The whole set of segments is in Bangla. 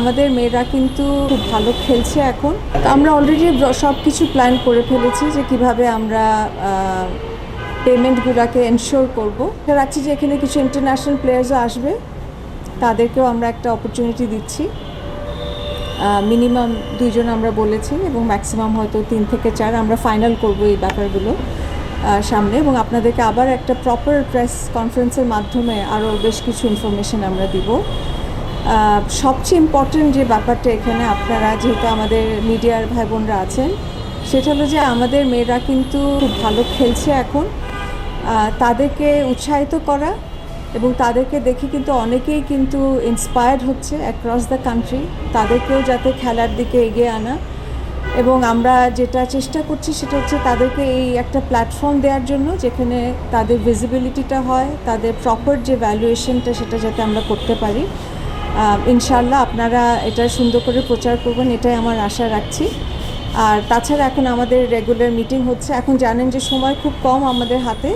আমাদের মেয়েরা কিন্তু খুব ভালো খেলছে এখন। আমরা অলরেডি সব কিছু প্ল্যান করে ফেলেছি যে কিভাবে আমরা পেমেন্টগুলোকে এনশিওর করবো। রাখছি যে এখানে কিছু ইন্টারন্যাশনাল প্লেয়ার্সও আসবে, তাদেরকেও আমরা একটা অপরচুনিটি দিচ্ছি। মিনিমাম 2 জন আমরা বলেছি এবং ম্যাক্সিমাম হয়তো 3 থেকে 4 আমরা ফাইনাল করব এই ব্যাপারগুলো সামনে, এবং আপনাদেরকে আবার একটা প্রপার প্রেস কনফারেন্সের মাধ্যমে আরও বেশ কিছু ইনফরমেশন আমরা দিব। সবচেয়ে ইম্পর্টেন্ট যে ব্যাপারটা এখানে, আপনারা যেহেতু আমাদের মিডিয়ার ভাই বোনরা আছেন, সেটা হলো যে আমাদের মেয়েরা কিন্তু খুব ভালো খেলছে এখন। তাদেরকে উৎসাহিত করা এবং তাদেরকে দেখে কিন্তু অনেকেই কিন্তু ইন্সপায়ার্ড হচ্ছে অ্যাক্রস দ্য কান্ট্রি, তাদেরকেও যাতে খেলার দিকে এগিয়ে আনা। এবং আমরা যেটা চেষ্টা করছি সেটা হচ্ছে তাদেরকে এই একটা প্ল্যাটফর্ম দেওয়ার জন্য, যেখানে তাদের ভিজিবিলিটিটা হয়, তাদের প্রপার যে ভ্যালুয়েশনটা সেটা যাতে আমরা করতে পারি। ইনশাআল্লাহ আপনারা এটা সুন্দর করে প্রচার করবেন, এটাই আমার আশা রাখছি। আর তাছাড়া এখন আমাদের রেগুলার মিটিং হচ্ছে। এখন জানেন যে সময় খুব কম আমাদের হাতে।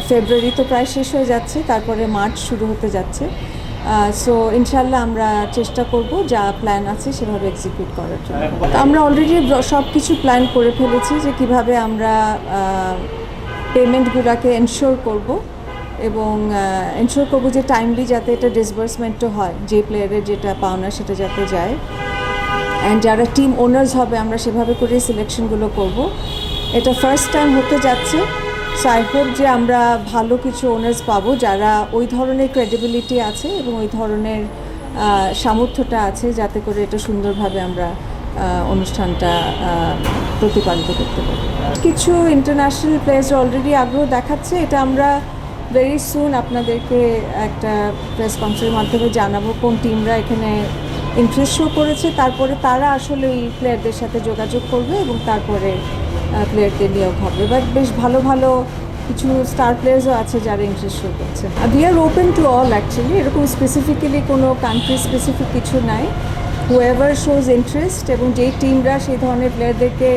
ফেব্রুয়ারি তো প্রায় শেষ হয়ে যাচ্ছে, তারপরে মার্চ শুরু হতে যাচ্ছে। সো ইনশাল্লাহ আমরা চেষ্টা করব যা প্ল্যান আছে সেভাবে এক্সিকিউট করার জন্য। আমরা অলরেডি সব কিছু প্ল্যান করে ফেলেছি যে কিভাবে আমরা পেমেন্টগুলোকে এনশিওর করব এবং এনশিওর করব যে টাইমলি যাতে এটা ডিসবার্সমেন্টও হয়, যে প্লেয়ারের যেটা পাওনা সেটা যাতে যায়। অ্যান্ড যারা টিম ওনার্স হবে আমরা সেভাবে করে সিলেকশনগুলো করব। এটা ফার্স্ট টাইম হতে যাচ্ছে। সো আই হোপ যে আমরা ভালো কিছু ওনার্স পাবো যারা ওই ধরনের ক্রেডিবিলিটি আছে এবং ওই ধরনের সামর্থ্যটা আছে, যাতে করে এটা সুন্দরভাবে আমরা অনুষ্ঠানটা প্রতিপালিত করতে পারি। কিছু ইন্টারন্যাশনাল প্লেয়ার্স অলরেডি আগ্রহ দেখাচ্ছে, এটা আমরা ভেরি সুন আপনাদেরকে একটা প্রেস কনফারেন্সের মাধ্যমে জানাবো কোন টিমরা এখানে ইন্টারেস্ট শো করেছে। তারপরে তারা আসলে এই প্লেয়ারদের সাথে যোগাযোগ করবে এবং তারপরে প্লেয়ারদের নিয়োগ হবে। বাট বেশ ভালো ভালো কিছু স্টার প্লেয়ার্সও আছে যারা ইন্টারেস্ট শো করছে। We are open to all actually, এরকম স্পেসিফিক্যালি কোনো কান্ট্রি স্পেসিফিক কিছু নাই। হুএভার শোজ ইন্টারেস্ট এবং যেই টিমরা সেই ধরনের প্লেয়ারদেরকে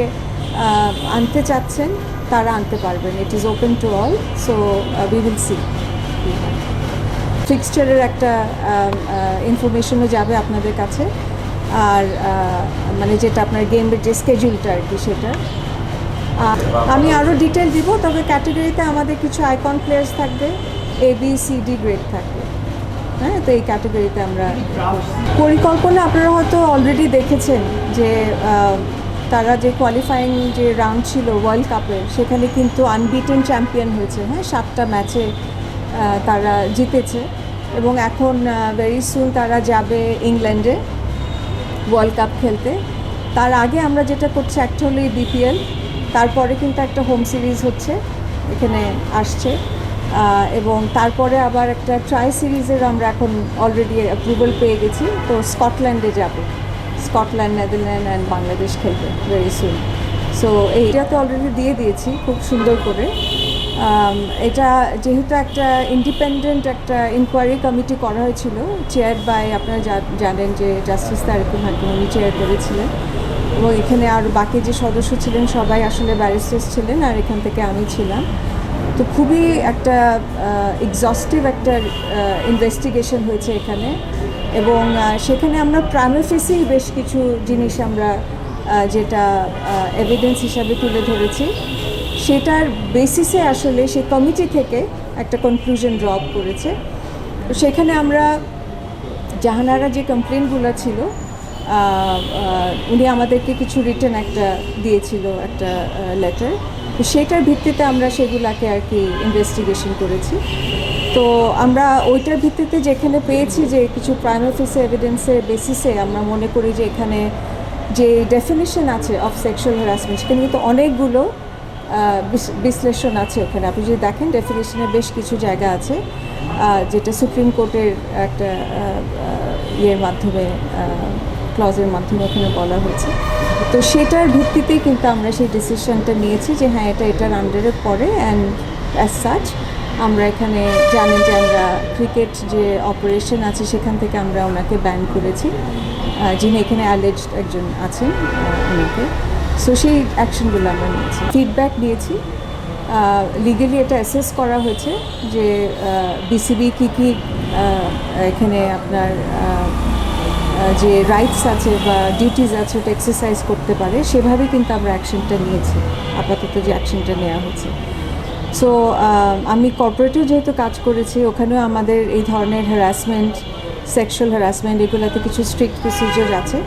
আনতে চাচ্ছেন তারা আনতে পারবেন। It is open to all. So we will see. ফিক্সচারের একটা ইনফরমেশনও যাবে আপনাদের কাছে, আর মানে যেটা আপনার গেমের যে স্কেডিউলটা আর কি সেটা আমি আরও ডিটেল দিব। তবে ক্যাটেগরিতে আমাদের কিছু আইকন প্লেয়ার্স থাকবে, ABCD গ্রেড থাকবে। হ্যাঁ, তো এই ক্যাটেগরিতে আমরা পরিকল্পনা আপনারা হয়তো অলরেডি দেখেছেন যে তারা যে কোয়ালিফাইং যে রাউন্ড ছিল ওয়ার্ল্ড কাপের, সেখানে কিন্তু আনবিটেন চ্যাম্পিয়ন হয়েছে। হ্যাঁ, 7টা ম্যাচে তারা জিতেছে এবং এখন ভেরি সুন তারা যাবে ইংল্যান্ডে ওয়ার্ল্ড কাপ খেলতে। তার আগে আমরা যেটা করছি একটা হলো BPL, তারপরে কিন্তু একটা হোম সিরিজ হচ্ছে এখানে আসছে, এবং তারপরে আবার একটা ট্রাই সিরিজের আমরা এখন অলরেডি অ্যাপ্রুভাল পেয়ে গেছি। তো স্কটল্যান্ডে যাবে, স্কটল্যান্ড, নেদারল্যান্ড অ্যান্ড বাংলাদেশ খেলবে ভেরি সুন। সো এইটাতে অলরেডি দিয়ে দিয়েছি খুব সুন্দর করে। এটা যেহেতু একটা ইন্ডিপেন্ডেন্ট একটা ইনকোয়ারি কমিটি করা হয়েছিল, চেয়ার বাই আপনারা জানেন যে জাস্টিস তারেকুল হাকিম, উনি চেয়ার করেছিলেন, এবং এখানে আর বাকি যে সদস্য ছিলেন সবাই আসলে ব্যারিস্টার্স ছিলেন, আর এখান থেকে আমি ছিলাম। তো খুবই একটা এক্সস্টিভ একটা ইনভেস্টিগেশন হয়েছে এখানে, এবং সেখানে আমরা প্রাইমা ফেসি বেশ কিছু জিনিস আমরা যেটা এভিডেন্স হিসাবে তুলে ধরেছি, সেটার বেসিসে আসলে সেই কমিটি থেকে একটা কনক্লুশন ড্রপ করেছে। তো সেখানে আমরা জাহানারা যে কমপ্লেনগুলো ছিল, উনি আমাদেরকে কিছু রিটেন একটা দিয়েছিল, একটা লেটার। তো সেটার ভিত্তিতে আমরা সেগুলাকে আর কি ইনভেস্টিগেশন করেছি। তো আমরা ওইটার ভিত্তিতে যেখানে পেয়েছি যে কিছু প্রাইমা ফেসি এভিডেন্সের বেসিসে আমরা মনে করি যে এখানে যে ডেফিনিশন আছে অফ সেক্সুয়াল হ্যারাসমেন্ট, সেখানে কিন্তু অনেকগুলো বিশ্লেষণ আছে ওখানে। আপনি যদি দেখেন ডেফিনিশনের বেশ কিছু জায়গা আছে যেটা সুপ্রিম কোর্টের একটা ইয়ের মাধ্যমে, ক্লজের মাধ্যমে ওখানে বলা হয়েছে। তো সেটার ভিত্তিতেই কিন্তু আমরা সেই ডিসিশনটা নিয়েছি যে হ্যাঁ, এটার আন্ডারে পড়ে। অ্যান্ড অ্যাজ সাচ আমরা এখানে জানেন যে আমরা ক্রিকেট যে অপারেশন আছে সেখান থেকে আমরা ওনাকে ব্যান করেছি, যিনি এখানে অ্যালেজড একজন আছেন ওনাকে। সো সেই অ্যাকশনগুলো আমরা নিয়েছি, ফিডব্যাক নিয়েছি। লিগালি এটা অ্যাসেস করা হয়েছে যে BCB কী কী এখানে আপনার যে রাইটস আছে বা ডিউটিস আছে ওটা এক্সারসাইজ করতে পারে, সেভাবে কিন্তু আমরা অ্যাকশনটা নিয়েছি, আপাতত যে অ্যাকশনটা নেওয়া হয়েছে। সো আমি কর্পোরেটেও যেহেতু কাজ করেছি, ওখানেও আমাদের এই ধরনের হ্যারাসমেন্ট, সেক্সুয়াল হ্যারাসমেন্ট, এগুলোতে কিছু স্ট্রিক্ট প্রসিজার আছে।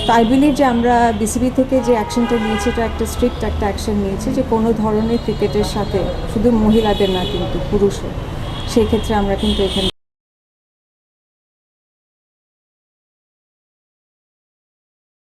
তো আই বিলিভ যে আমরা বিসিবি থেকে যে অ্যাকশনটা নিয়েছি এটা একটা স্ট্রিক্ট একটা অ্যাকশন নিয়েছি, যে কোনো ধরনের ক্রিকেটের সাথে শুধু মহিলাদের না কিন্তু পুরুষও, সেই ক্ষেত্রে আমরা কিন্তু এখান